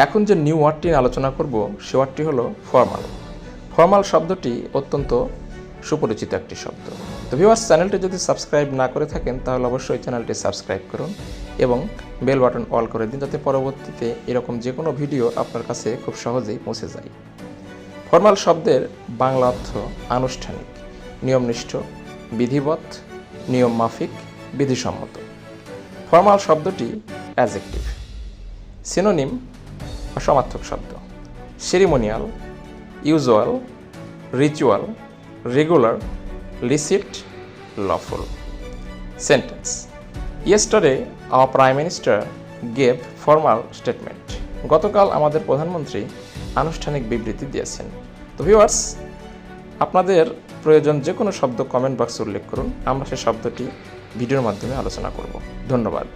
এখন যে নিউ ওয়ার্ডটি নিয়ে আলোচনা করব সে ওয়ার্ডটি হলো ফর্মাল। ফর্মাল শব্দটি অত্যন্ত সুপরিচিত একটি শব্দ। তো ভিউয়ার্স, চ্যানেলটি যদি সাবস্ক্রাইব না করে থাকেন তাহলে অবশ্যই চ্যানেলটি সাবস্ক্রাইব করুন এবং বেল বাটন অল করে দিন, যাতে পরবর্তীতে এরকম যে কোনো ভিডিও আপনার কাছে খুব সহজেই পৌঁছে যায়। ফর্মাল শব্দের বাংলা অর্থ আনুষ্ঠানিক, নিয়মনিষ্ঠ, বিধিবৎ, নিয়ম মাফিক, বিধিসম্মত। ফর্মাল শব্দটি অ্যাডজেক্টিভ। সিনোনিম বা সমার্থক শব্দ: ceremonial, usual, ritual, regular, licit, lawful. Sentence: yesterday our prime minister gave formal statement. গতকাল আমাদের প্রধানমন্ত্রী আনুষ্ঠানিক বিবৃতি দিয়েছেন। তো ভিউয়ার্স, আপনাদের প্রয়োজন যে কোনো শব্দ কমেন্ট বক্সে উল্লেখ করুন, আমরা সে শব্দটি ভিডিওর মাধ্যমে আলোচনা করব। ধন্যবাদ।